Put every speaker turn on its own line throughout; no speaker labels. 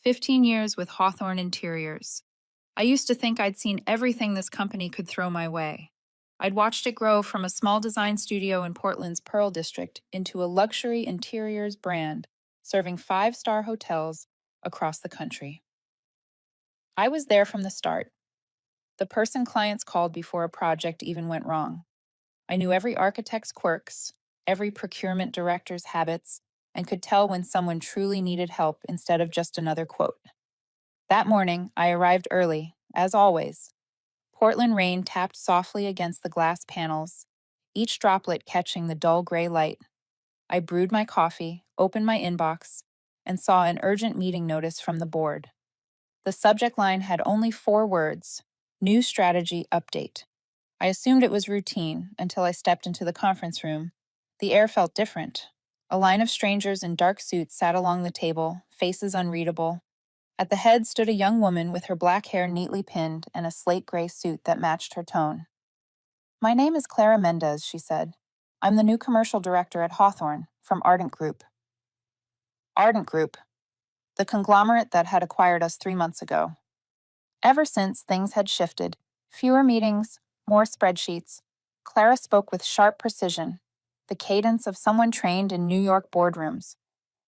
15 years with Hawthorne Interiors. I used to think I'd seen everything this company could throw my way. I'd watched it grow from a small design studio in Portland's Pearl District into a luxury interiors brand, serving five-star hotels across the country. I was there from the start, the person clients called before a project even went wrong. I knew every architect's quirks, every procurement director's habits, and could tell when someone truly needed help instead of just another quote. That morning, I arrived early, as always. Portland rain tapped softly against the glass panels, each droplet catching the dull gray light. I brewed my coffee, opened my inbox, and saw an urgent meeting notice from the board. The subject line had only 4 words: New Strategy Update. I assumed it was routine until I stepped into the conference room. The air felt different. A line of strangers in dark suits sat along the table, faces unreadable. At the head stood a young woman with her black hair neatly pinned and a slate gray suit that matched her tone. "My name is Clara Mendez," she said. "I'm the new commercial director at Hawthorne, from Ardent Group." Ardent Group, the conglomerate that had acquired us 3 months ago. Ever since, things had shifted. Fewer meetings, more spreadsheets. Clara spoke with sharp precision, the cadence of someone trained in New York boardrooms.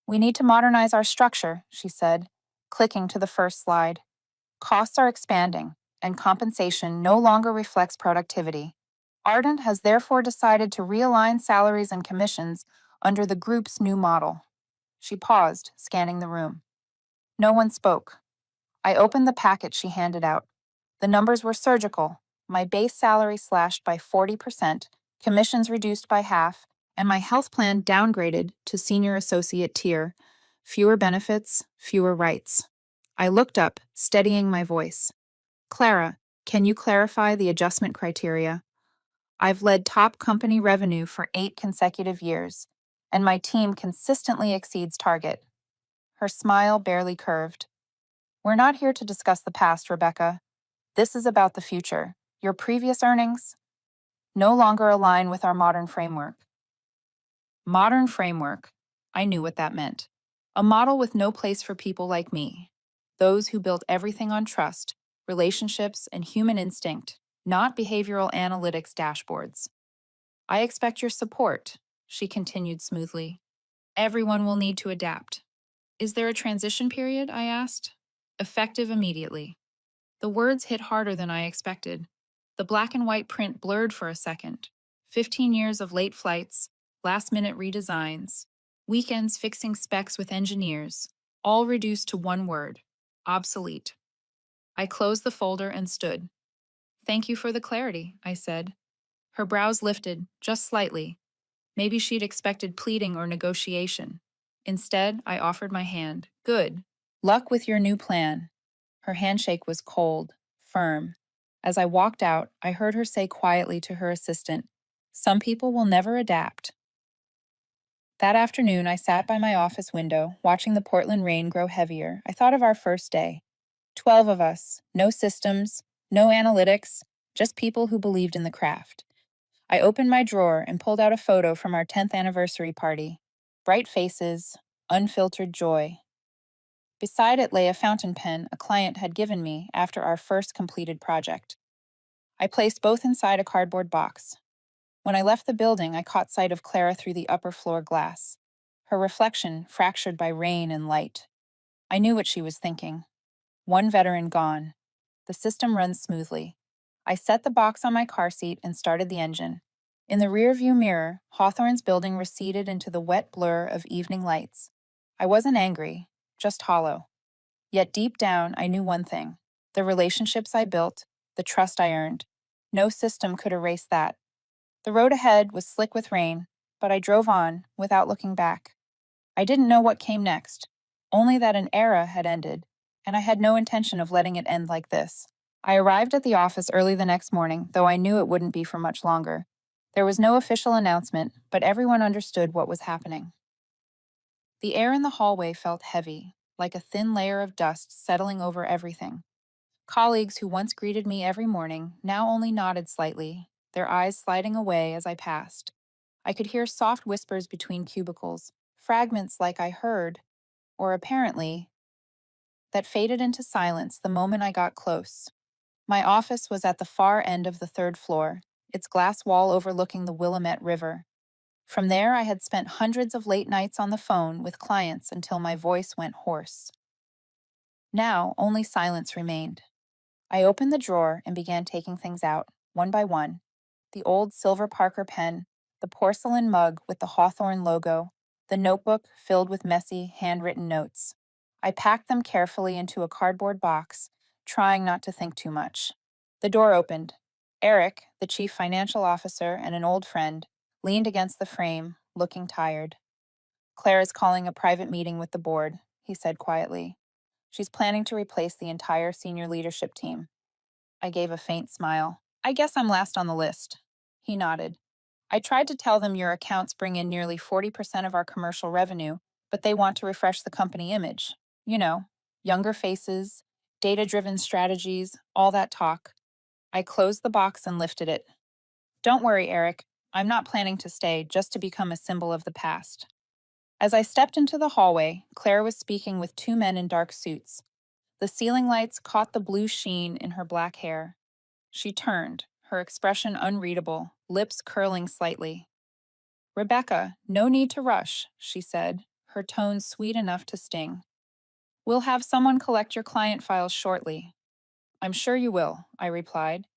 "We need to modernize our structure," she said, clicking to the first slide. "Costs are expanding, and compensation no longer reflects productivity. Ardent has therefore decided to realign salaries and commissions under the group's new model." She paused, scanning the room. No one spoke. I opened the packet she handed out. The numbers were surgical: my base salary slashed by 40%, commissions reduced by half, and my health plan downgraded to senior associate tier. Fewer benefits, fewer rights. I looked up, steadying my voice. "Clara, can you clarify the adjustment criteria? I've led top company revenue for 8 consecutive years, and my team consistently exceeds target." Her smile barely curved. "We're not here to discuss the past, Rebecca. This is about the future. Your previous earnings no longer align with our modern framework." Modern framework. I knew what that meant. A model with no place for people like me. Those who built everything on trust, relationships, and human instinct, not behavioral analytics dashboards. "I expect your support," she continued smoothly. "Everyone will need to adapt." "Is there a transition period?" I asked. "Effective immediately." The words hit harder than I expected. The black and white print blurred for a second. 15 years of late flights, last-minute redesigns, weekends fixing specs with engineers, all reduced to one word: obsolete. I closed the folder and stood. "Thank you for the clarity," I said. Her brows lifted, just slightly. Maybe she'd expected pleading or negotiation. Instead, I offered my hand. "Good. Luck with your new plan." Her handshake was cold, firm. As I walked out, I heard her say quietly to her assistant, "Some people will never adapt." That afternoon, I sat by my office window, watching the Portland rain grow heavier. I thought of our first day. 12 of us, no systems, no analytics, just people who believed in the craft. I opened my drawer and pulled out a photo from our 10th anniversary party. Bright faces, unfiltered joy. Beside it lay a fountain pen a client had given me after our first completed project. I placed both inside a cardboard box. When I left the building, I caught sight of Clara through the upper floor glass, her reflection fractured by rain and light. I knew what she was thinking. One veteran gone. The system runs smoothly. I set the box on my car seat and started the engine. In the rearview mirror, Hawthorne's building receded into the wet blur of evening lights. I wasn't angry, just hollow. Yet deep down, I knew one thing: the relationships I built, the trust I earned. No system could erase that. The road ahead was slick with rain, but I drove on, without looking back. I didn't know what came next, only that an era had ended, and I had no intention of letting it end like this. I arrived at the office early the next morning, though I knew it wouldn't be for much longer. There was no official announcement, but everyone understood what was happening. The air in the hallway felt heavy, like a thin layer of dust settling over everything. Colleagues who once greeted me every morning now only nodded slightly, their eyes sliding away as I passed. I could hear soft whispers between cubicles, fragments like I heard, or apparently, that faded into silence the moment I got close. My office was at the far end of the third floor, its glass wall overlooking the Willamette River. From there, I had spent hundreds of late nights on the phone with clients until my voice went hoarse. Now, only silence remained. I opened the drawer and began taking things out, one by one. The old silver Parker pen, the porcelain mug with the Hawthorne logo, the notebook filled with messy, handwritten notes. I packed them carefully into a cardboard box, trying not to think too much. The door opened. Eric, the chief financial officer and an old friend, leaned against the frame, looking tired. "Claire is calling a private meeting with the board," he said quietly. "She's planning to replace the entire senior leadership team." I gave a faint smile. "I guess I'm last on the list." He nodded. "I tried to tell them your accounts bring in nearly 40% of our commercial revenue, but they want to refresh the company image. You know, younger faces, data-driven strategies, all that talk." I closed the box and lifted it. "Don't worry, Eric. I'm not planning to stay just to become a symbol of the past." As I stepped into the hallway, Claire was speaking with two men in dark suits. The ceiling lights caught the blue sheen in her black hair. She turned, her expression unreadable, lips curling slightly. "Rebecca, no need to rush," she said, her tone sweet enough to sting. "We'll have someone collect your client files shortly." "I'm sure you will," I replied.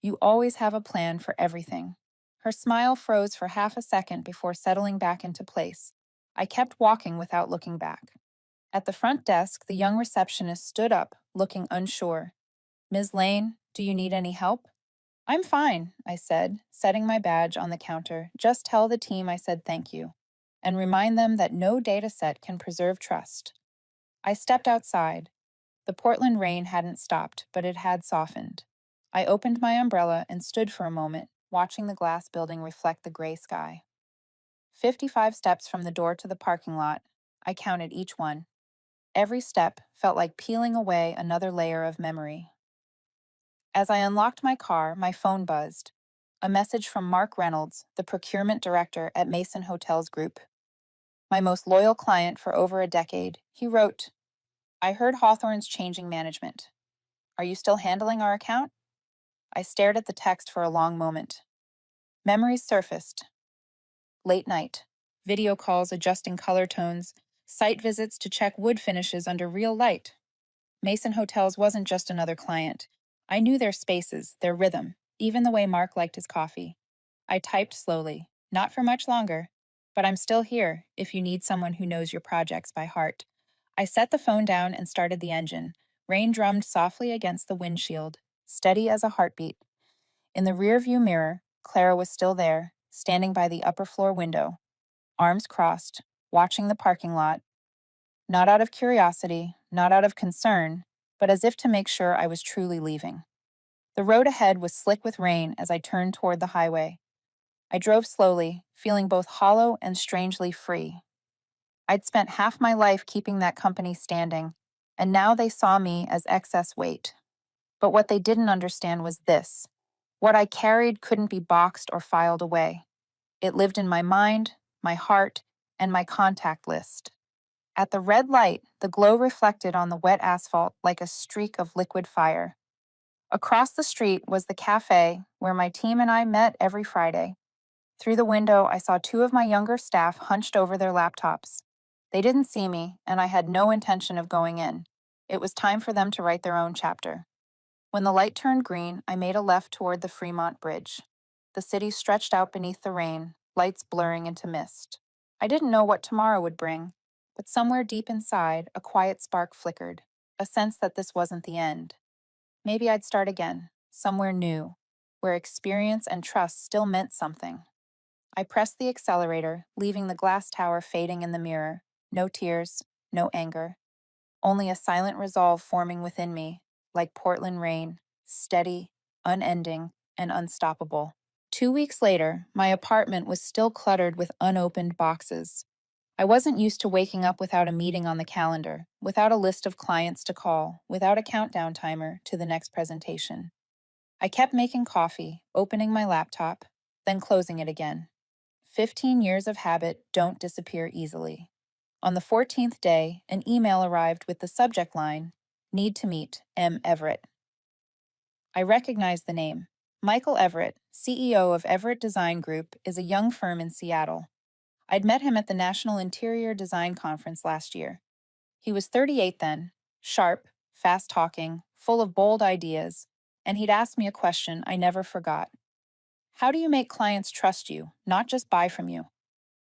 "You always have a plan for everything." Her smile froze for half a second before settling back into place. I kept walking without looking back. At the front desk, the young receptionist stood up, looking unsure. "Ms. Lane, do you need any help?" "I'm fine," I said, setting my badge on the counter. "Just tell the team I said thank you, and remind them that no data set can preserve trust." I stepped outside. The Portland rain hadn't stopped, but it had softened. I opened my umbrella and stood for a moment, watching the glass building reflect the gray sky. 55 steps from the door to the parking lot. I counted each one. Every step felt like peeling away another layer of memory. As I unlocked my car, my phone buzzed. A message from Mark Reynolds, the procurement director at Mason Hotels Group. My most loyal client for over a decade. He wrote, "I heard Hawthorne's changing management. Are you still handling our account?" I stared at the text for a long moment. Memories surfaced. Late night. Video calls adjusting color tones. Site visits to check wood finishes under real light. Mason Hotels wasn't just another client. I knew their spaces, their rhythm, even the way Mark liked his coffee. I typed slowly, "Not for much longer, but I'm still here if you need someone who knows your projects by heart." I set the phone down and started the engine. Rain drummed softly against the windshield, steady as a heartbeat. In the rearview mirror, Clara was still there, standing by the upper floor window, arms crossed, watching the parking lot, not out of curiosity, not out of concern, but as if to make sure I was truly leaving. The road ahead was slick with rain as I turned toward the highway. I drove slowly, feeling both hollow and strangely free. I'd spent half my life keeping that company standing, and now they saw me as excess weight. But what they didn't understand was this. What I carried couldn't be boxed or filed away. It lived in my mind, my heart, and my contact list. At the red light, the glow reflected on the wet asphalt like a streak of liquid fire. Across the street was the cafe where my team and I met every Friday. Through the window, I saw two of my younger staff hunched over their laptops. They didn't see me, and I had no intention of going in. It was time for them to write their own chapter. When the light turned green, I made a left toward the Fremont Bridge. The city stretched out beneath the rain, lights blurring into mist. I didn't know what tomorrow would bring, but somewhere deep inside, a quiet spark flickered, a sense that this wasn't the end. Maybe I'd start again, somewhere new, where experience and trust still meant something. I pressed the accelerator, leaving the glass tower fading in the mirror. No tears, no anger. Only a silent resolve forming within me, like Portland rain, steady, unending, and unstoppable. 2 weeks later, my apartment was still cluttered with unopened boxes. I wasn't used to waking up without a meeting on the calendar, without a list of clients to call, without a countdown timer to the next presentation. I kept making coffee, opening my laptop, then closing it again. 15 years of habit don't disappear easily. On the 14th day, an email arrived with the subject line, Need to meet M. Everett. I recognized the name. Michael Everett, CEO of Everett Design Group, is a young firm in Seattle. I'd met him at the National Interior Design Conference last year. He was 38 then, sharp, fast talking, full of bold ideas, and he'd asked me a question I never forgot. How do you make clients trust you, not just buy from you?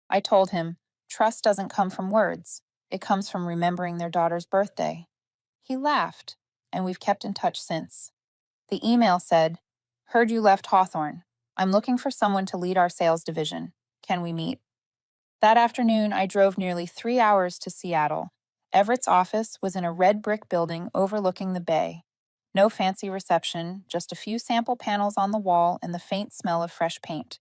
I told him, trust doesn't come from words, it comes from remembering their daughter's birthday. He laughed, and we've kept in touch since. The email said, heard you left Hawthorne. I'm looking for someone to lead our sales division. Can we meet? That afternoon, I drove nearly 3 hours to Seattle. Everett's office was in a red brick building overlooking the bay. No fancy reception, just a few sample panels on the wall and the faint smell of fresh paint.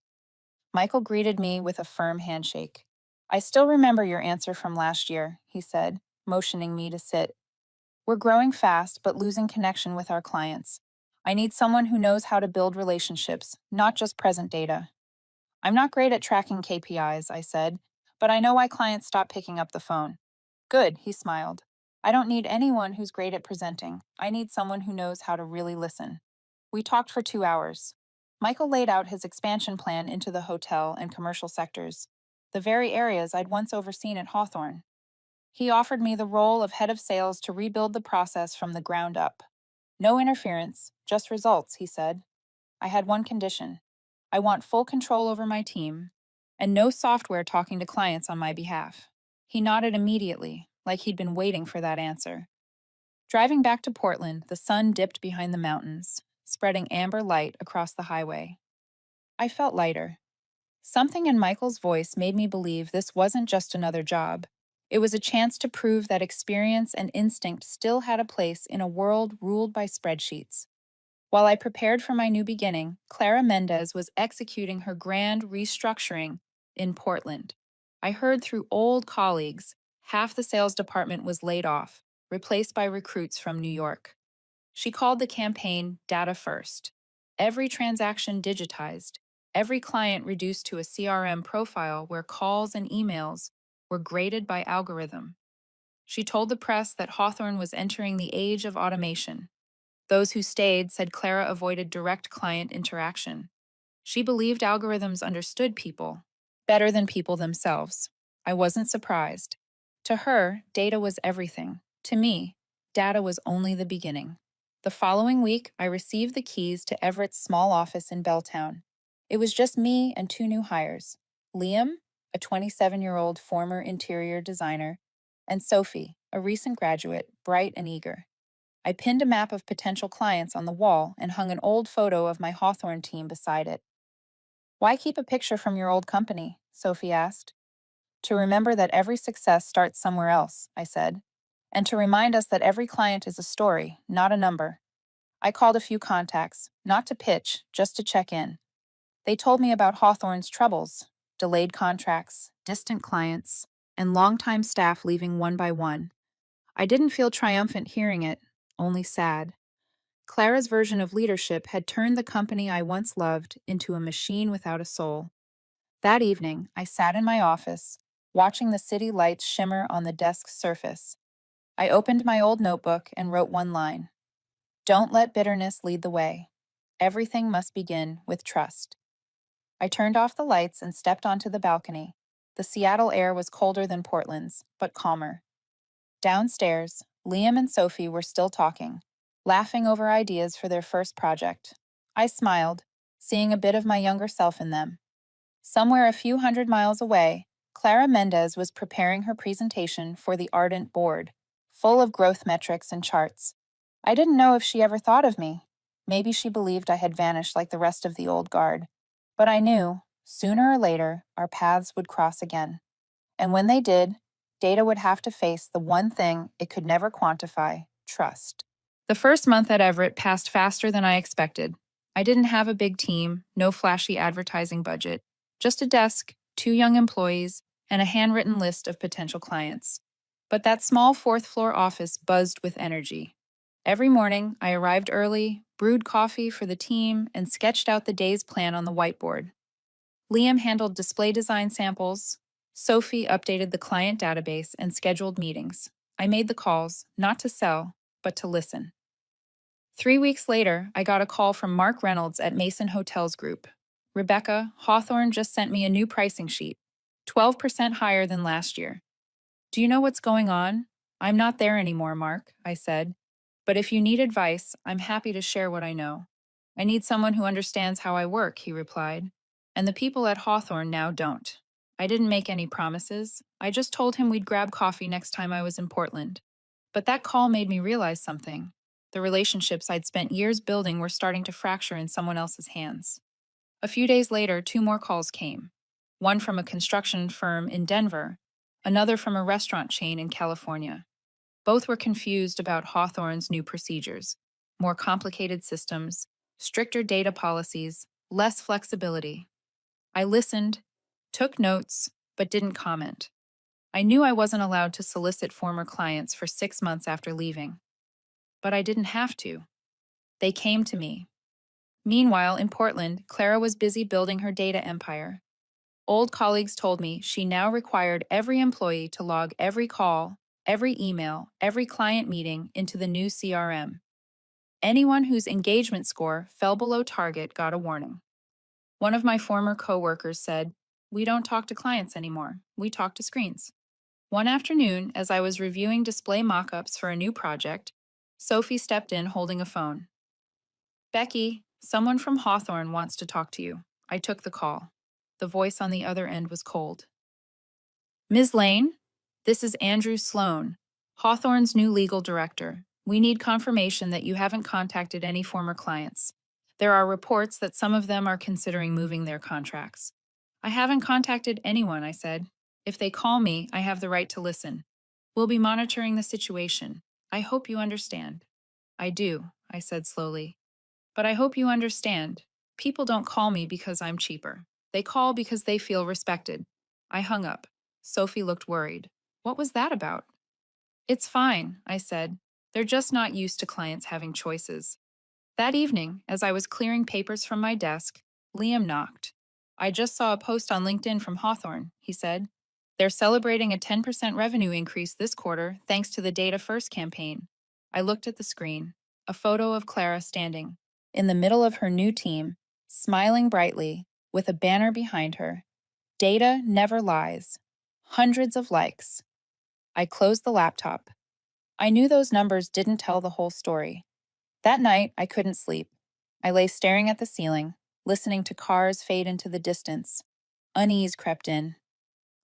Michael greeted me with a firm handshake. I still remember your answer from last year, he said, motioning me to sit. We're growing fast, but losing connection with our clients. I need someone who knows how to build relationships, not just present data. I'm not great at tracking KPIs, I said, but I know why clients stop picking up the phone. Good, he smiled. I don't need anyone who's great at presenting. I need someone who knows how to really listen. We talked for 2 hours. Michael laid out his expansion plan into the hotel and commercial sectors, the very areas I'd once overseen at Hawthorne. He offered me the role of head of sales to rebuild the process from the ground up. No interference, just results, he said. I had one condition. I want full control over my team, and no software talking to clients on my behalf. He nodded immediately, like he'd been waiting for that answer. Driving back to Portland, the sun dipped behind the mountains, spreading amber light across the highway. I felt lighter. Something in Michael's voice made me believe this wasn't just another job. It was a chance to prove that experience and instinct still had a place in a world ruled by spreadsheets. While I prepared for my new beginning, Clara Mendez was executing her grand restructuring in Portland. I heard through old colleagues half the sales department was laid off, replaced by recruits from New York. She called the campaign Data First. Every transaction digitized, every client reduced to a CRM profile where calls and emails were graded by algorithm. She told the press that Hawthorne was entering the age of automation. Those who stayed said Clara avoided direct client interaction. She believed algorithms understood people better than people themselves. I wasn't surprised. To her, data was everything. To me, data was only the beginning. The following week, I received the keys to Everett's small office in Belltown. It was just me and two new hires, Liam, a 27-year-old former interior designer, and Sophie, a recent graduate, bright and eager. I pinned a map of potential clients on the wall and hung an old photo of my Hawthorne team beside it. Why keep a picture from your old company? Sophie asked. To remember that every success starts somewhere else, I said, and to remind us that every client is a story, not a number. I called a few contacts, not to pitch, just to check in. They told me about Hawthorne's troubles, delayed contracts, distant clients, and longtime staff leaving one by one. I didn't feel triumphant hearing it, only sad. Clara's version of leadership had turned the company I once loved into a machine without a soul. That evening, I sat in my office, watching the city lights shimmer on the desk's surface. I opened my old notebook and wrote one line. Don't let bitterness lead the way. Everything must begin with trust. I turned off the lights and stepped onto the balcony. The Seattle air was colder than Portland's, but calmer. Downstairs, Liam and Sophie were still talking, laughing over ideas for their first project. I smiled, seeing a bit of my younger self in them. Somewhere a few hundred miles away, Clara Mendez was preparing her presentation for the Ardent board, full of growth metrics and charts. I didn't know if she ever thought of me. Maybe she believed I had vanished like the rest of the old guard. But I knew, sooner or later, our paths would cross again. And when they did, data would have to face the one thing it could never quantify: trust. The first month at Everett passed faster than I expected. I didn't have a big team, no flashy advertising budget, just a desk, two young employees, and a handwritten list of potential clients. But that small fourth-floor office buzzed with energy. Every morning, I arrived early, brewed coffee for the team, and sketched out the day's plan on the whiteboard. Liam handled display design samples. Sophie updated the client database and scheduled meetings. I made the calls, not to sell, but to listen. 3 weeks later, I got a call from Mark Reynolds at Mason Hotels Group. Rebecca, Hawthorne just sent me a new pricing sheet, 12% higher than last year. Do you know what's going on? I'm not there anymore, Mark, I said. But if you need advice, I'm happy to share what I know. I need someone who understands how I work, he replied. And the people at Hawthorne now don't. I didn't make any promises. I just told him we'd grab coffee next time I was in Portland. But that call made me realize something. The relationships I'd spent years building were starting to fracture in someone else's hands. A few days later, two more calls came. One from a construction firm in Denver, another from a restaurant chain in California. Both were confused about Hawthorne's new procedures, more complicated systems, stricter data policies, less flexibility. I listened, took notes, but didn't comment. I knew I wasn't allowed to solicit former clients for 6 months after leaving. But I didn't have to. They came to me. Meanwhile, in Portland, Clara was busy building her data empire. Old colleagues told me she now required every employee to log every call, every email, every client meeting into the new CRM. Anyone whose engagement score fell below target got a warning. One of my former coworkers said, "We don't talk to clients anymore. We talk to screens." One afternoon, as I was reviewing display mock-ups for a new project, Sophie stepped in holding a phone. "Becky, someone from Hawthorne wants to talk to you." I took the call. The voice on the other end was cold. "Ms. Lane, this is Andrew Sloan, Hawthorne's new legal director. We need confirmation that you haven't contacted any former clients. There are reports that some of them are considering moving their contracts." "I haven't contacted anyone," I said. "If they call me, I have the right to listen. We'll be monitoring the situation. I hope you understand." "I do," I said slowly. "But I hope you understand. People don't call me because I'm cheaper. They call because they feel respected." I hung up. Sophie looked worried. What was that about? "It's fine," I said. "They're just not used to clients having choices." That evening, as I was clearing papers from my desk, Liam knocked. "I just saw a post on LinkedIn from Hawthorne," he said. "They're celebrating a 10% revenue increase this quarter thanks to the Data First campaign." I looked at the screen, a photo of Clara standing in the middle of her new team, smiling brightly, with a banner behind her. "Data never lies." Hundreds of likes. I closed the laptop. I knew those numbers didn't tell the whole story. That night, I couldn't sleep. I lay staring at the ceiling, listening to cars fade into the distance. Unease crept in.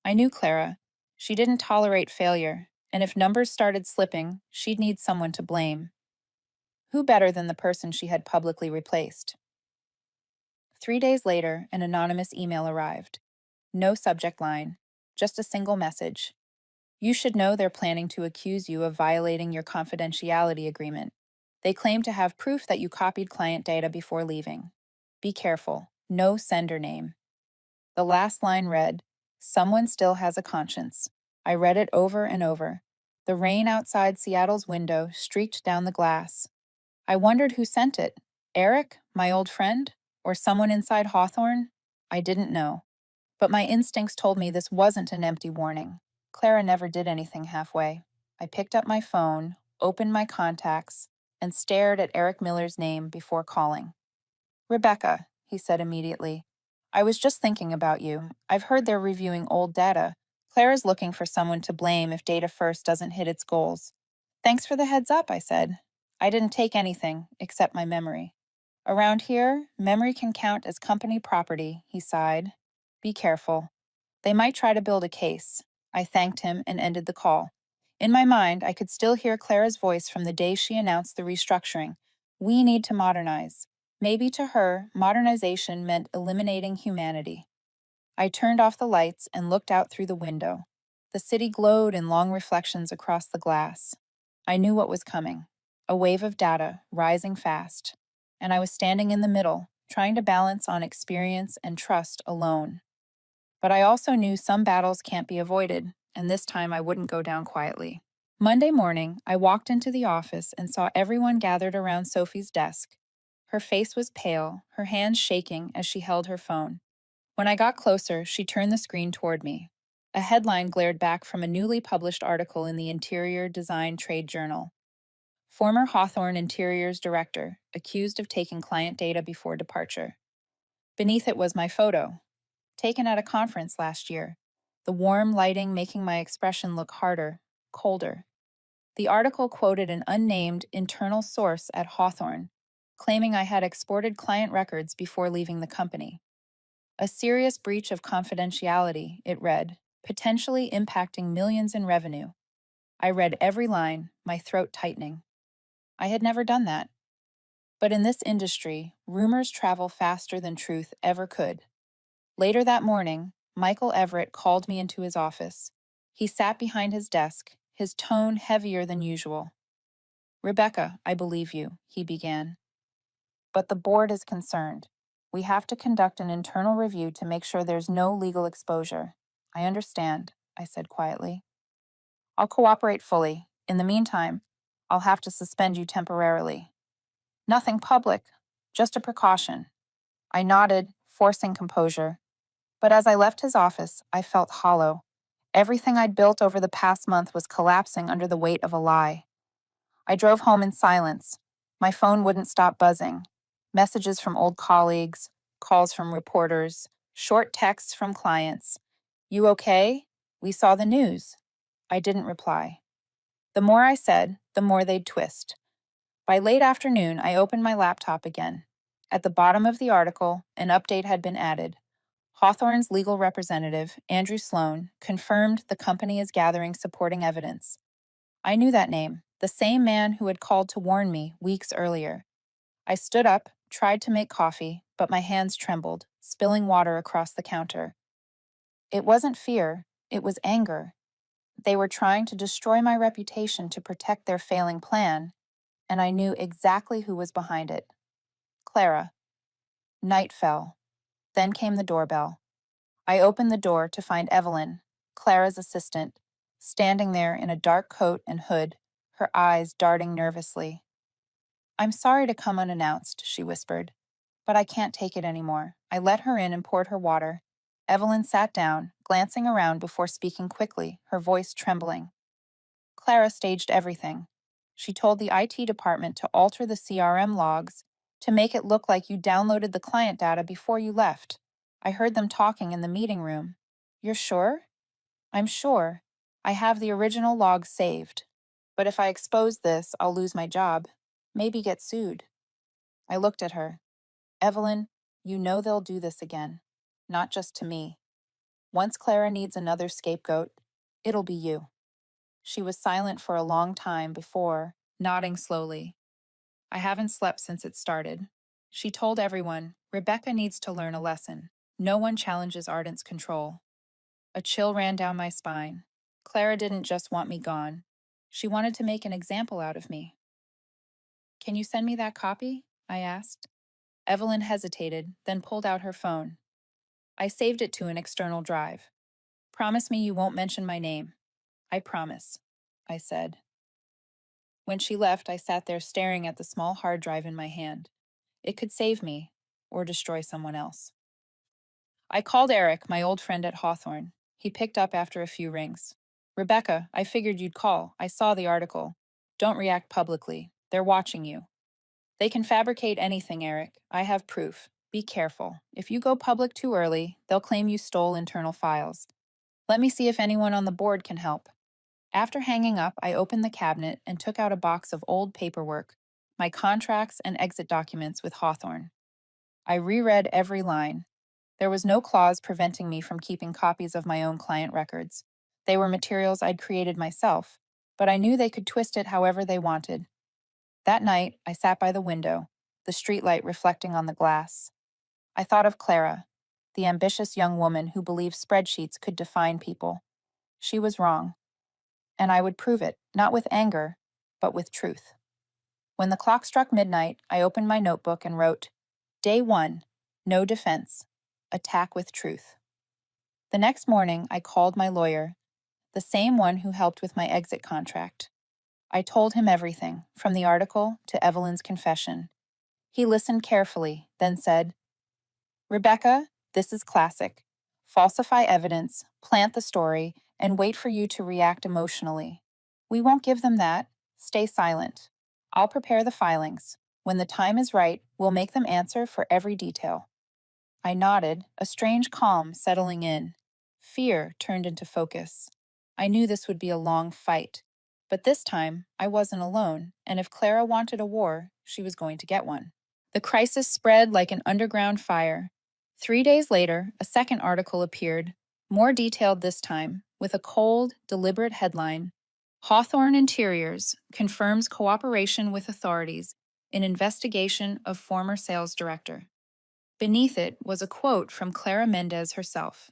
I knew Clara. She didn't tolerate failure, and if numbers started slipping, she'd need someone to blame. Who better than the person she had publicly replaced? 3 days later, an anonymous email arrived. No subject line, just a single message. "You should know they're planning to accuse you of violating your confidentiality agreement. They claim to have proof that you copied client data before leaving. Be careful. No sender name." The last line read, "Someone still has a conscience." I read it over and over. The rain outside Seattle's window streaked down the glass. I wondered who sent it. Eric, my old friend, or someone inside Hawthorne? I didn't know. But my instincts told me this wasn't an empty warning. Clara never did anything halfway. I picked up my phone, opened my contacts, and stared at Eric Miller's name before calling. "Rebecca," he said immediately. "I was just thinking about you. I've heard they're reviewing old data. Clara's looking for someone to blame if Data First doesn't hit its goals." "Thanks for the heads up," I said. "I didn't take anything, except my memory." "Around here, memory can count as company property," he sighed. "Be careful. They might try to build a case." I thanked him and ended the call. In my mind, I could still hear Clara's voice from the day she announced the restructuring. We need to modernize. Maybe to her, modernization meant eliminating humanity. I turned off the lights and looked out through the window. The city glowed in long reflections across the glass. I knew what was coming. A wave of data, rising fast. And I was standing in the middle, trying to balance on experience and trust alone. But I also knew some battles can't be avoided, and this time I wouldn't go down quietly. Monday morning, I walked into the office and saw everyone gathered around Sophie's desk. Her face was pale, her hands shaking as she held her phone. When I got closer, she turned the screen toward me. A headline glared back from a newly published article in the Interior Design Trade Journal. Former Hawthorne Interiors director, accused of taking client data before departure. Beneath it was my photo, taken at a conference last year, the warm lighting making my expression look harder, colder. The article quoted an unnamed internal source at Hawthorne, claiming I had exported client records before leaving the company. A serious breach of confidentiality, it read, potentially impacting millions in revenue. I read every line, my throat tightening. I had never done that. But in this industry, rumors travel faster than truth ever could. Later that morning, Michael Everett called me into his office. He sat behind his desk, his tone heavier than usual. "Rebecca, I believe you," he began. "But the board is concerned. We have to conduct an internal review to make sure there's no legal exposure." "I understand," I said quietly. "I'll cooperate fully. In the meantime, I'll have to suspend you temporarily." "Nothing public, just a precaution." I nodded, forcing composure. But as I left his office, I felt hollow. Everything I'd built over the past month was collapsing under the weight of a lie. I drove home in silence. My phone wouldn't stop buzzing. Messages from old colleagues, calls from reporters, short texts from clients. "You okay? We saw the news." I didn't reply. The more I said, the more they'd twist. By late afternoon, I opened my laptop again. At the bottom of the article, an update had been added. Hawthorne's legal representative, Andrew Sloan, confirmed the company is gathering supporting evidence. I knew that name, the same man who had called to warn me weeks earlier. I stood up, tried to make coffee, but my hands trembled, spilling water across the counter. It wasn't fear, it was anger. They were trying to destroy my reputation to protect their failing plan, and I knew exactly who was behind it. Clara. Night fell. Then came the doorbell. I opened the door to find Evelyn, Clara's assistant, standing there in a dark coat and hood, her eyes darting nervously. "I'm sorry to come unannounced," she whispered, "but I can't take it anymore." I let her in and poured her water. Evelyn sat down, glancing around before speaking quickly, her voice trembling. "Clara staged everything. She told the IT department to alter the CRM logs to make it look like you downloaded the client data before you left. I heard them talking in the meeting room." "You're sure?" "I'm sure. I have the original logs saved. But if I expose this, I'll lose my job. Maybe get sued." I looked at her. "Evelyn, you know they'll do this again. Not just to me. Once Clara needs another scapegoat, it'll be you." She was silent for a long time before, nodding slowly. "I haven't slept since it started." She told everyone, "Rebecca needs to learn a lesson. No one challenges Ardent's control." A chill ran down my spine. Clara didn't just want me gone. She wanted to make an example out of me. "Can you send me that copy?" I asked. Evelyn hesitated, then pulled out her phone. "I saved it to an external drive. Promise me you won't mention my name." "I promise," I said. When she left, I sat there staring at the small hard drive in my hand. It could save me, or destroy someone else. I called Eric, my old friend at Hawthorne. He picked up after a few rings. "Rebecca, I figured you'd call. I saw the article. Don't react publicly. They're watching you." "They can fabricate anything, Eric. I have proof. Be careful. If you go public too early, they'll claim you stole internal files. Let me see if anyone on the board can help." After hanging up, I opened the cabinet and took out a box of old paperwork, my contracts and exit documents with Hawthorne. I reread every line. There was no clause preventing me from keeping copies of my own client records. They were materials I'd created myself, but I knew they could twist it however they wanted. That night, I sat by the window, the streetlight reflecting on the glass. I thought of Clara, the ambitious young woman who believed spreadsheets could define people. She was wrong, and I would prove it, not with anger, but with truth. When the clock struck midnight, I opened my notebook and wrote, "Day 1, no defense, attack with truth." The next morning, I called my lawyer, the same one who helped with my exit contract. I told him everything, from the article to Evelyn's confession. He listened carefully, then said, "Rebecca, this is classic. Falsify evidence, plant the story, and wait for you to react emotionally. We won't give them that. Stay silent. I'll prepare the filings. When the time is right, we'll make them answer for every detail. I nodded, a strange calm settling in. Fear turned into focus. I knew this would be a long fight. But this time, I wasn't alone, and if Clara wanted a war, she was going to get one. The crisis spread like an underground fire. 3 days later, a second article appeared, more detailed this time, with a cold, deliberate headline: Hawthorne Interiors confirms cooperation with authorities in investigation of former sales director. Beneath it was a quote from Clara Mendez herself.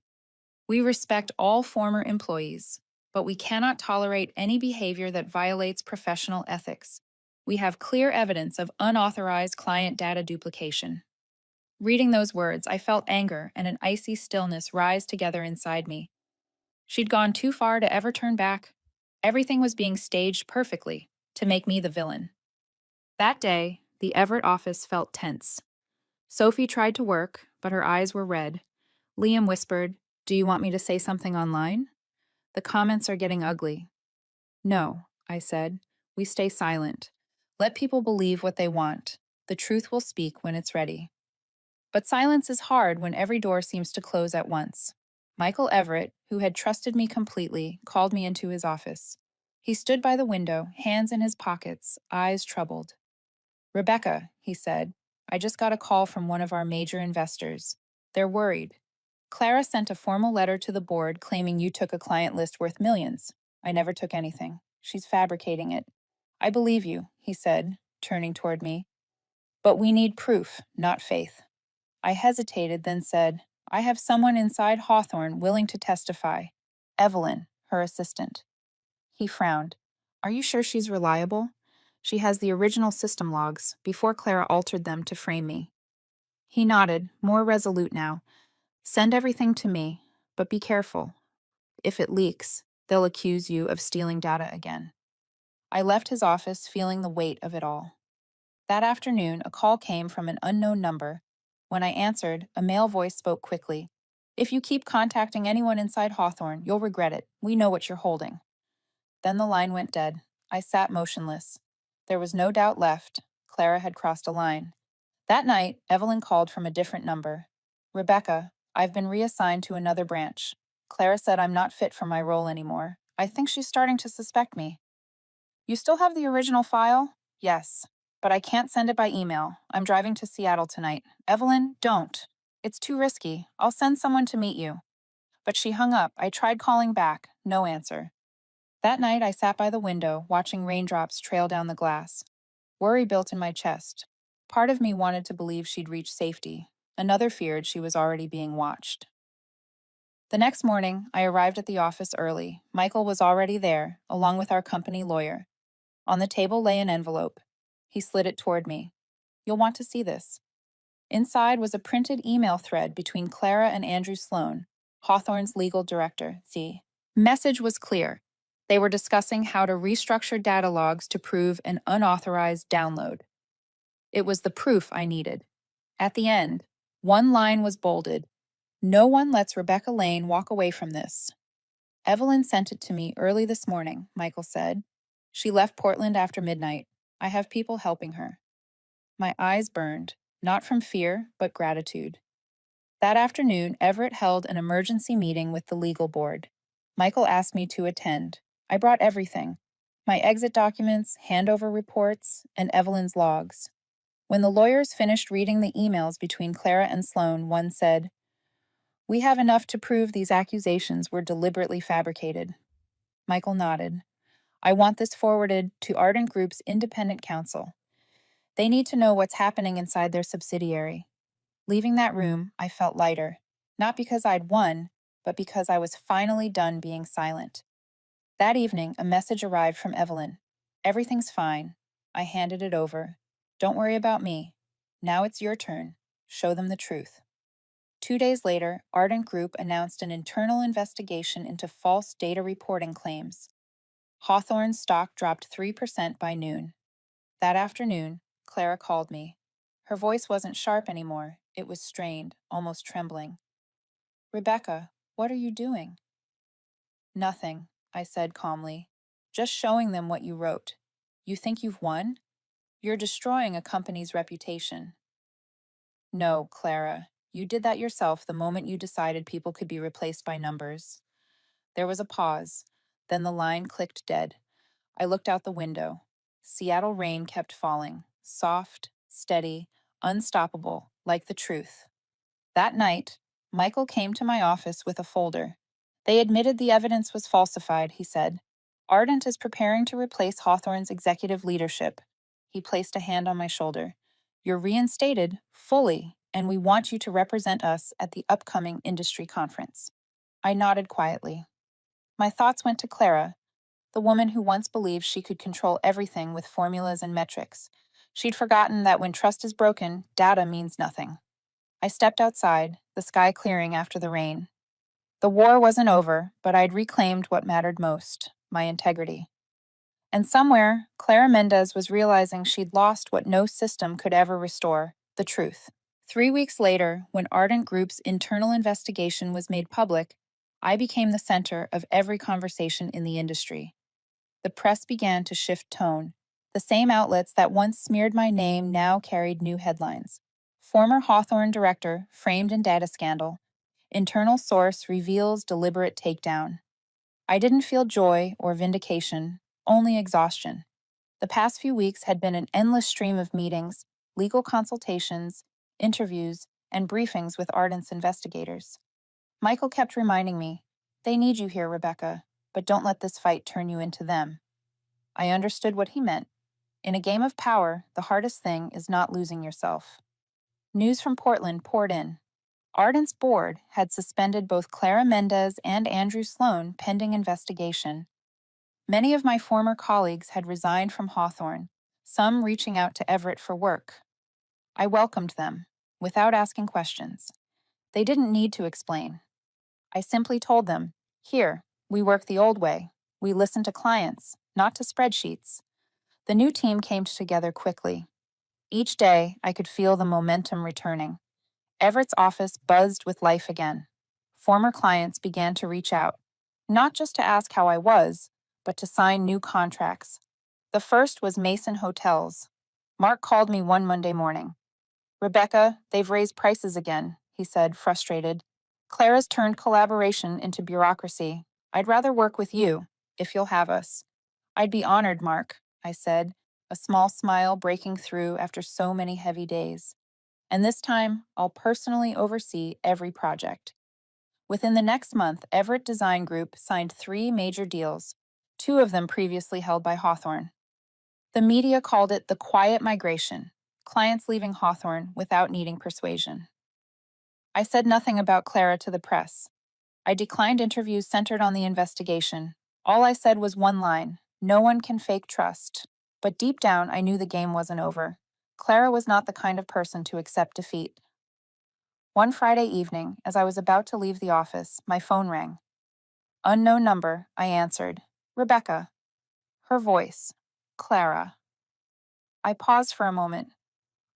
We respect all former employees, but we cannot tolerate any behavior that violates professional ethics. We have clear evidence of unauthorized client data duplication. Reading those words, I felt anger and an icy stillness rise together inside me. She'd gone too far to ever turn back. Everything was being staged perfectly to make me the villain. That day, the Everett office felt tense. Sophie tried to work, but her eyes were red. Liam whispered, "Do you want me to say something online? The comments are getting ugly." "No," I said. "We stay silent. Let people believe what they want. The truth will speak when it's ready." But silence is hard when every door seems to close at once. Michael Everett, who had trusted me completely, called me into his office. He stood by the window, hands in his pockets, eyes troubled. "Rebecca," he said, "I just got a call from one of our major investors. They're worried. Clara sent a formal letter to the board claiming you took a client list worth millions. I never took anything. She's fabricating it." "I believe you," he said, turning toward me. "But we need proof, not faith." I hesitated, then said, "I have someone inside Hawthorne willing to testify. Evelyn, her assistant." He frowned. "Are you sure she's reliable? She has the original system logs, before Clara altered them to frame me." He nodded, more resolute now. "Send everything to me, but be careful. If it leaks, they'll accuse you of stealing data again." I left his office feeling the weight of it all. That afternoon, a call came from an unknown number. When I answered, a male voice spoke quickly. "If you keep contacting anyone inside Hawthorne, you'll regret it. We know what you're holding." Then the line went dead. I sat motionless. There was no doubt left. Clara had crossed a line. That night, Evelyn called from a different number. "Rebecca, I've been reassigned to another branch. Clara said I'm not fit for my role anymore. I think she's starting to suspect me." "You still have the original file?" "Yes, but I can't send it by email. I'm driving to Seattle tonight." "Evelyn, don't. It's too risky. I'll send someone to meet you." But she hung up. I tried calling back. No answer. That night, I sat by the window, watching raindrops trail down the glass. Worry built in my chest. Part of me wanted to believe she'd reach safety. Another feared she was already being watched. The next morning, I arrived at the office early. Michael was already there, along with our company lawyer. On the table lay an envelope. He slid it toward me. "You'll want to see this." Inside was a printed email thread between Clara and Andrew Sloan, Hawthorne's legal director. The message was clear. They were discussing how to restructure data logs to prove an unauthorized download. It was the proof I needed. At the end, one line was bolded: "No one lets Rebecca Lane walk away from this." "Evelyn sent it to me early this morning," Michael said. "She left Portland after midnight. I have people helping her." My eyes burned, not from fear, but gratitude. That afternoon, Everett held an emergency meeting with the legal board. Michael asked me to attend. I brought everything: my exit documents, handover reports, and Evelyn's logs. When the lawyers finished reading the emails between Clara and Sloan, one said, "We have enough to prove these accusations were deliberately fabricated." Michael nodded. "I want this forwarded to Ardent Group's independent counsel. They need to know what's happening inside their subsidiary." Leaving that room, I felt lighter, not because I'd won, but because I was finally done being silent. That evening, a message arrived from Evelyn. "Everything's fine." I handed it over. "Don't worry about me. Now it's your turn. Show them the truth." 2 days later, Ardent Group announced an internal investigation into false data reporting claims. Hawthorne's stock dropped 3% by noon. That afternoon, Clara called me. Her voice wasn't sharp anymore. It was strained, almost trembling. "Rebecca, what are you doing?" "Nothing," I said calmly. "Just showing them what you wrote. You think you've won? You're destroying a company's reputation. No, Clara, you did that yourself the moment you decided people could be replaced by numbers. There was a pause. Then the line clicked dead. I looked out the window. Seattle rain kept falling, soft, steady, unstoppable, like the truth. That night, Michael came to my office with a folder. They admitted the evidence was falsified, he said. Ardent is preparing to replace Hawthorne's executive leadership. He placed a hand on my shoulder. You're reinstated, fully, and we want you to represent us at the upcoming industry conference. I nodded quietly. My thoughts went to Clara, the woman who once believed she could control everything with formulas and metrics. She'd forgotten that when trust is broken, data means nothing. I stepped outside, the sky clearing after the rain. The war wasn't over, but I'd reclaimed what mattered most, my integrity. And somewhere, Clara Mendez was realizing she'd lost what no system could ever restore, the truth. 3 weeks later, when Ardent Group's internal investigation was made public, I became the center of every conversation in the industry. The press began to shift tone. The same outlets that once smeared my name now carried new headlines. Former Hawthorne director framed in data scandal. Internal source reveals deliberate takedown. I didn't feel joy or vindication, only exhaustion. The past few weeks had been an endless stream of meetings, legal consultations, interviews, and briefings with Ardent's investigators. Michael kept reminding me, they need you here, Rebecca, but don't let this fight turn you into them. I understood what he meant. In a game of power, the hardest thing is not losing yourself. News from Portland poured in. Ardent's board had suspended both Clara Mendez and Andrew Sloan pending investigation. Many of my former colleagues had resigned from Hawthorne, some reaching out to Everett for work. I welcomed them, without asking questions. They didn't need to explain. I simply told them, here, we work the old way. We listen to clients, not to spreadsheets. The new team came together quickly. Each day, I could feel the momentum returning. Everett's office buzzed with life again. Former clients began to reach out, not just to ask how I was, but to sign new contracts. The first was Mason Hotels. Mark called me one Monday morning. Rebecca, they've raised prices again, he said, frustrated. Clara's turned collaboration into bureaucracy. I'd rather work with you, if you'll have us. I'd be honored, Mark, I said, a small smile breaking through after so many heavy days. And this time, I'll personally oversee every project. Within the next month, Everett Design Group signed 3 major deals, 2 of them previously held by Hawthorne. The media called it the quiet migration, clients leaving Hawthorne without needing persuasion. I said nothing about Clara to the press. I declined interviews centered on the investigation. All I said was one line, no one can fake trust. But deep down, I knew the game wasn't over. Clara was not the kind of person to accept defeat. One Friday evening, as I was about to leave the office, my phone rang. Unknown number, I answered. Rebecca. Her voice. Clara. I paused for a moment.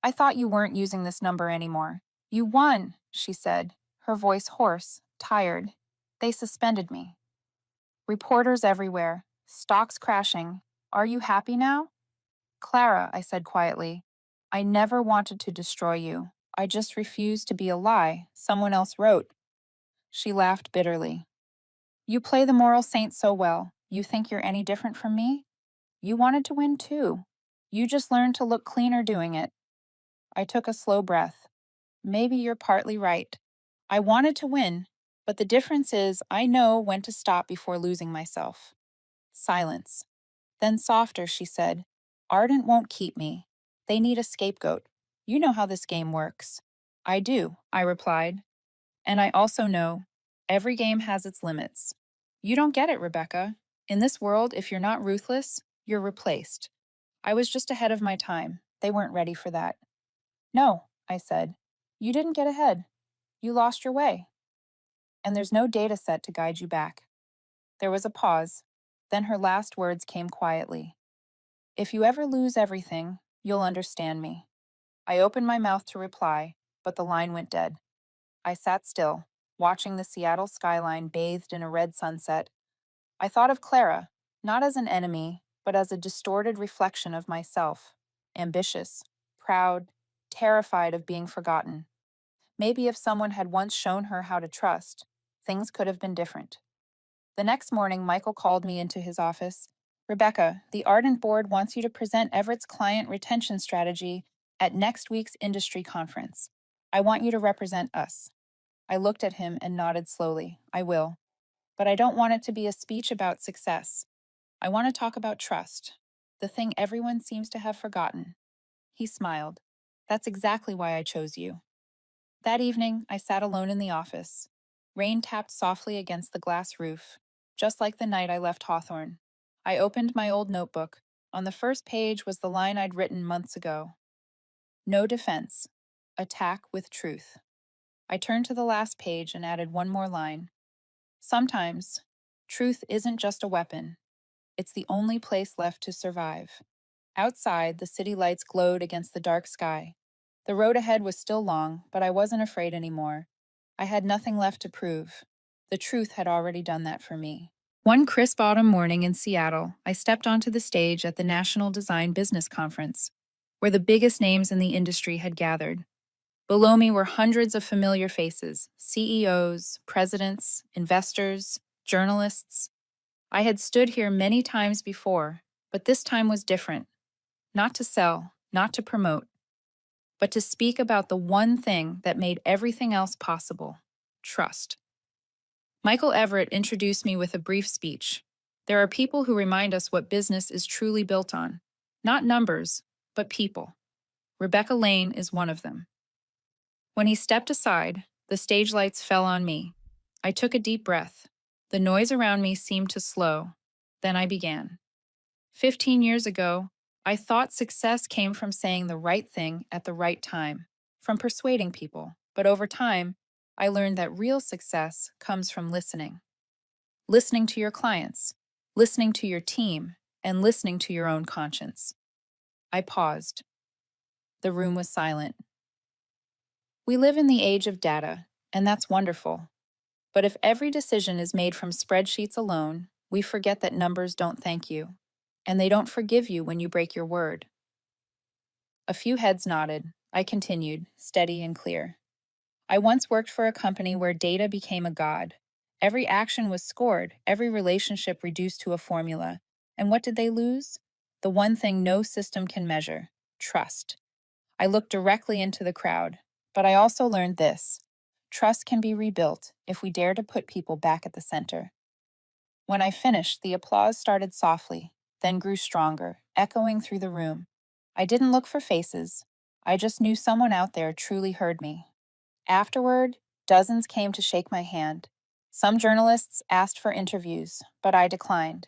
I thought you weren't using this number anymore. You won, she said, her voice hoarse, tired. They suspended me. Reporters everywhere. Stocks crashing. Are you happy now? Clara, I said quietly, I never wanted to destroy you. I just refused to be a lie someone else wrote. She laughed bitterly. You play the moral saint so well. You think you're any different from me? You wanted to win too. You just learned to look cleaner doing it. I took a slow breath. Maybe you're partly right. I wanted to win, but the difference is I know when to stop before losing myself. Silence. Then softer, she said, Ardent won't keep me. They need a scapegoat. You know how this game works. I do, I replied. And I also know every game has its limits. You don't get it, Rebecca. In this world, if you're not ruthless, you're replaced. I was just ahead of my time. They weren't ready for that. No, I said. You didn't get ahead. You lost your way. And there's no data set to guide you back. There was a pause. Then her last words came quietly. If you ever lose everything, you'll understand me. I opened my mouth to reply, but the line went dead. I sat still, watching the Seattle skyline bathed in a red sunset. I thought of Clara, not as an enemy, but as a distorted reflection of myself. ambitious, proud, terrified of being forgotten. Maybe if someone had once shown her how to trust, things could have been different. The next morning, Michael called me into his office. Rebecca, the Ardent Board wants you to present Everett's client retention strategy at next week's industry conference. I want you to represent us. I looked at him and nodded slowly. I will. But I don't want it to be a speech about success. I want to talk about trust, the thing everyone seems to have forgotten. He smiled. That's exactly why I chose you. That evening, I sat alone in the office. Rain tapped softly against the glass roof, just like the night I left Hawthorne. I opened my old notebook. On the first page was the line I'd written months ago. No defense. Attack with truth. I turned to the last page and added one more line. Sometimes, truth isn't just a weapon. It's the only place left to survive. Outside, the city lights glowed against the dark sky. The road ahead was still long, but I wasn't afraid anymore. I had nothing left to prove. The truth had already done that for me. One crisp autumn morning in Seattle, I stepped onto the stage at the National Design Business Conference, where the biggest names in the industry had gathered. Below me were hundreds of familiar faces: CEOs, presidents, investors, journalists. I had stood here many times before, but this time was different. Not to sell, not to promote, but to speak about the one thing that made everything else possible: trust. Michael Everett introduced me with a brief speech. There are people who remind us what business is truly built on. Not numbers, but people. Rebecca Lane is one of them. When he stepped aside, the stage lights fell on me. I took a deep breath. The noise around me seemed to slow. Then I began. 15 years ago, I thought success came from saying the right thing at the right time, from persuading people. But over time, I learned that real success comes from listening. Listening to your clients, listening to your team, and listening to your own conscience. I paused. The room was silent. We live in the age of data, and that's wonderful. But if every decision is made from spreadsheets alone, we forget that numbers don't thank you, and they don't forgive you when you break your word. A few heads nodded. I continued, steady and clear. I once worked for a company where data became a god. Every action was scored, every relationship reduced to a formula. And what did they lose? The one thing no system can measure: trust. I looked directly into the crowd, but I also learned this: trust can be rebuilt if we dare to put people back at the center. When I finished, the applause started softly, then grew stronger, echoing through the room. I didn't look for faces. I just knew someone out there truly heard me. Afterward, dozens came to shake my hand. Some journalists asked for interviews, but I declined.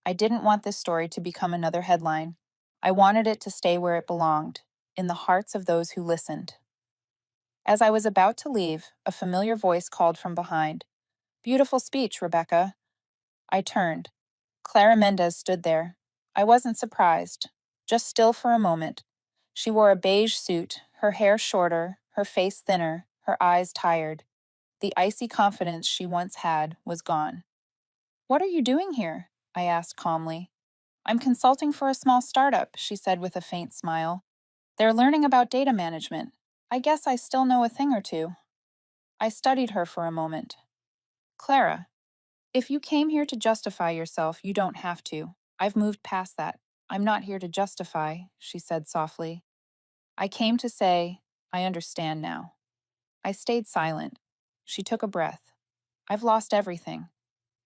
I didn't want this story to become another headline. I wanted it to stay where it belonged, in the hearts of those who listened. As I was about to leave, a familiar voice called from behind. "Beautiful speech, Rebecca." I turned. Clara Mendez stood there. I wasn't surprised, just still for a moment. She wore a beige suit, her hair shorter, her face thinner, her eyes tired. The icy confidence she once had was gone. "What are you doing here?" I asked calmly. "I'm consulting for a small startup," she said with a faint smile. "They're learning about data management. I guess I still know a thing or two." I studied her for a moment. "Clara, if you came here to justify yourself, you don't have to. I've moved past that. I'm not here to justify," she said softly. "I came to say, I understand now." I stayed silent. She took a breath. "I've lost everything.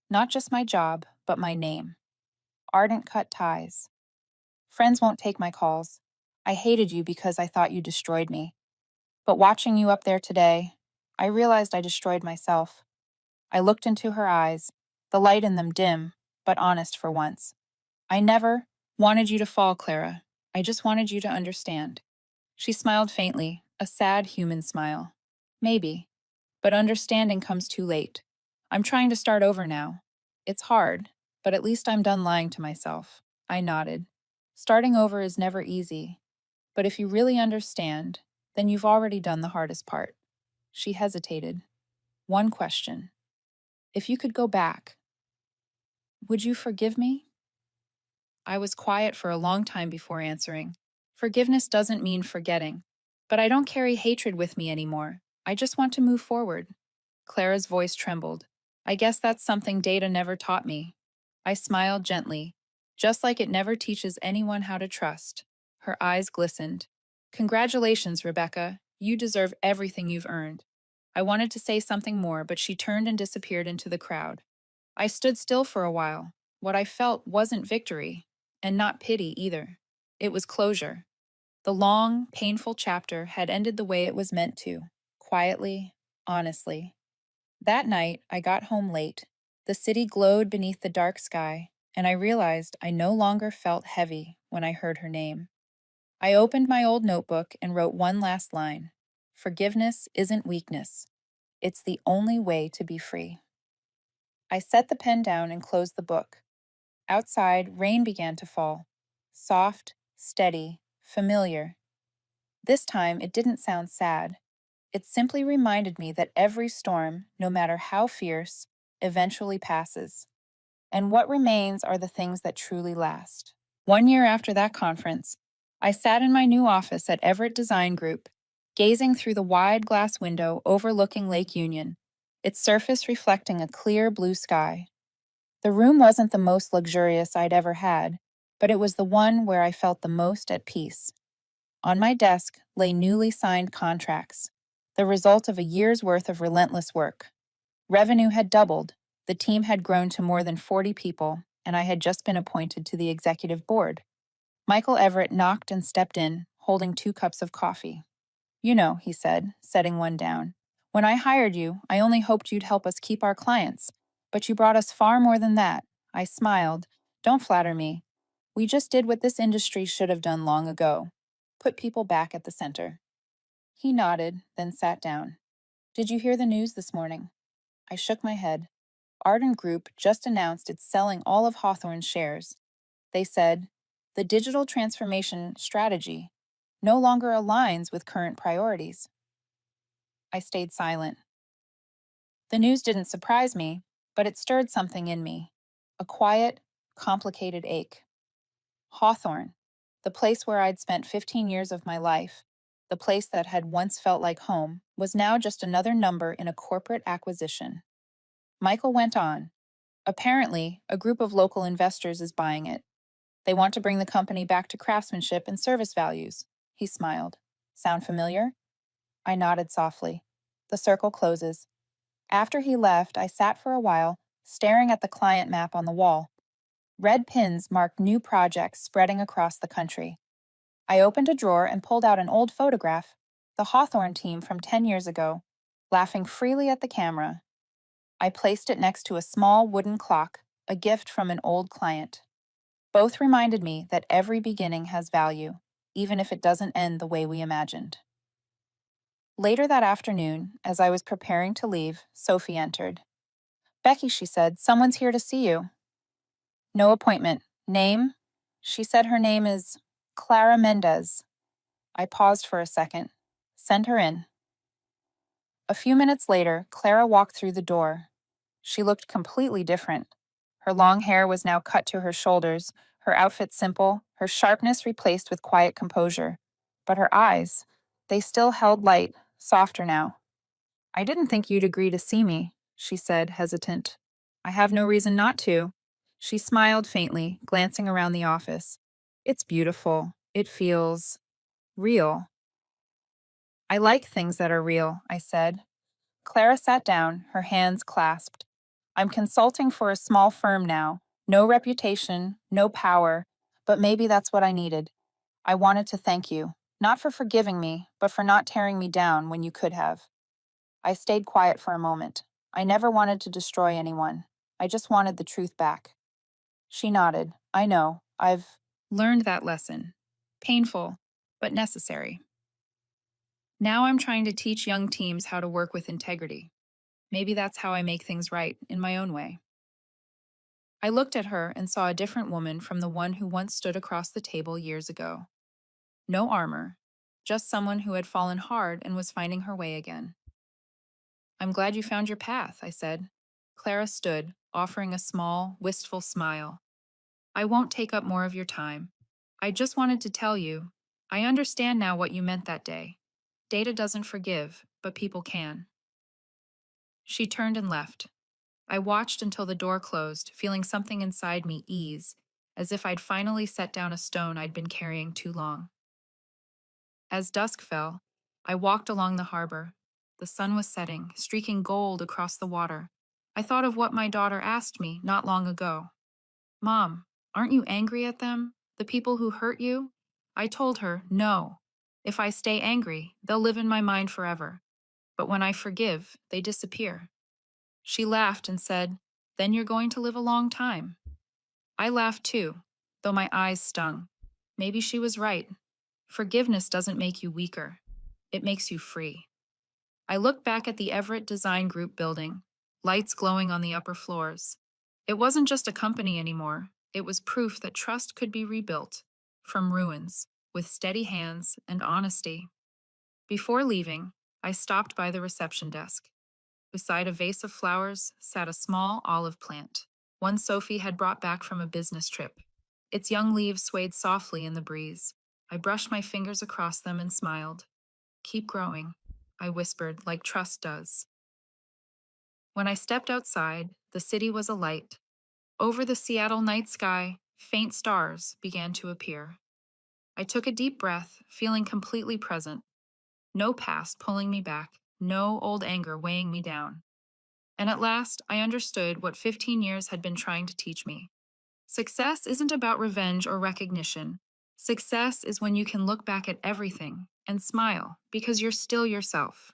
Not just my job, but my name. Ardent cut ties. Friends won't take my calls. I hated you because I thought you destroyed me. But watching you up there today, I realized I destroyed myself." I looked into her eyes, the light in them dim, but honest for once. "I never wanted you to fall, Clara. I just wanted you to understand." She smiled faintly, a sad human smile. "Maybe, but understanding comes too late. I'm trying to start over now. It's hard, but at least I'm done lying to myself." I nodded. "Starting over is never easy, but if you really understand, then you've already done the hardest part." She hesitated. "One question. If you could go back, would you forgive me?" I was quiet for a long time before answering. Forgiveness doesn't mean forgetting. But I don't carry hatred with me anymore. I just want to move forward. Clara's voice trembled. I guess that's something data never taught me. I smiled gently, just like it never teaches anyone how to trust. Her eyes glistened. Congratulations, Rebecca. You deserve everything you've earned. I wanted to say something more, but she turned and disappeared into the crowd. I stood still for a while. What I felt wasn't victory, and not pity either. It was closure. The long, painful chapter had ended the way it was meant to, quietly, honestly. That night, I got home late. The city glowed beneath the dark sky, and I realized I no longer felt heavy when I heard her name. I opened my old notebook and wrote one last line. Forgiveness isn't weakness. It's the only way to be free. I set the pen down and closed the book. Outside, rain began to fall. Soft, steady, familiar. This time, it didn't sound sad. It simply reminded me that every storm, no matter how fierce, eventually passes. And what remains are the things that truly last. 1 year after that conference, I sat in my new office at Everett Design Group, gazing through the wide glass window overlooking Lake Union, its surface reflecting a clear blue sky. The room wasn't the most luxurious I'd ever had, but it was the one where I felt the most at peace. On my desk lay newly signed contracts, the result of a year's worth of relentless work. Revenue had doubled, the team had grown to more than 40 people, and I had just been appointed to the executive board. Michael Everett knocked and stepped in, holding 2 cups of coffee. You know, he said, setting one down. When I hired you, I only hoped you'd help us keep our clients. But you brought us far more than that. I smiled. Don't flatter me. We just did what this industry should have done long ago. Put people back at the center. He nodded, then sat down. Did you hear the news this morning? I shook my head. Arden Group just announced it's selling all of Hawthorne's shares. They said, the digital transformation strategy no longer aligns with current priorities. I stayed silent. The news didn't surprise me, but it stirred something in me. A quiet, complicated ache. Hawthorne, the place where I'd spent 15 years of my life, the place that had once felt like home, was now just another number in a corporate acquisition. Michael went on. Apparently, a group of local investors is buying it. They want to bring the company back to craftsmanship and service values. He smiled. Sound familiar? I nodded softly. The circle closes. After he left, I sat for a while, staring at the client map on the wall. Red pins marked new projects spreading across the country. I opened a drawer and pulled out an old photograph, the Hawthorne team from 10 years ago, laughing freely at the camera. I placed it next to a small wooden clock, a gift from an old client. Both reminded me that every beginning has value, even if it doesn't end the way we imagined. Later that afternoon, as I was preparing to leave, Sophie entered. Becky, she said, someone's here to see you. No appointment. Name? She said her name is Clara Mendez. I paused for a second. Send her in. A few minutes later, Clara walked through the door. She looked completely different. Her long hair was now cut to her shoulders, her outfit simple, her sharpness replaced with quiet composure. But her eyes, they still held light, softer now. I didn't think you'd agree to see me, she said, hesitant. I have no reason not to. She smiled faintly, glancing around the office. It's beautiful. It feels real. I like things that are real, I said. Clara sat down, her hands clasped. I'm consulting for a small firm now. No reputation, no power, but maybe that's what I needed. I wanted to thank you, not for forgiving me, but for not tearing me down when you could have. I stayed quiet for a moment. I never wanted to destroy anyone. I just wanted the truth back. She nodded. I know. I've learned that lesson. Painful, but necessary. Now I'm trying to teach young teams how to work with integrity. Maybe that's how I make things right, in my own way. I looked at her and saw a different woman from the one who once stood across the table years ago. No armor, just someone who had fallen hard and was finding her way again. I'm glad you found your path, I said. Clara stood, offering a small, wistful smile. I won't take up more of your time. I just wanted to tell you, I understand now what you meant that day. Data doesn't forgive, but people can. She turned and left. I watched until the door closed, feeling something inside me ease, as if I'd finally set down a stone I'd been carrying too long. As dusk fell, I walked along the harbor. The sun was setting, streaking gold across the water. I thought of what my daughter asked me not long ago. Mom, aren't you angry at them? The people who hurt you? I told her, no. If I stay angry, they'll live in my mind forever. But when I forgive, they disappear. She laughed and said, then you're going to live a long time. I laughed too, though my eyes stung. Maybe she was right. Forgiveness doesn't make you weaker, it makes you free. I looked back at the Everett Design Group building, lights glowing on the upper floors. It wasn't just a company anymore, it was proof that trust could be rebuilt from ruins with steady hands and honesty. Before leaving, I stopped by the reception desk. Beside a vase of flowers sat a small olive plant, one Sophie had brought back from a business trip. Its young leaves swayed softly in the breeze. I brushed my fingers across them and smiled. Keep growing, I whispered, like trust does. When I stepped outside, the city was alight. Over the Seattle night sky, faint stars began to appear. I took a deep breath, feeling completely present. No past pulling me back, no old anger weighing me down. And at last, I understood what 15 years had been trying to teach me. Success isn't about revenge or recognition. Success is when you can look back at everything and smile because you're still yourself.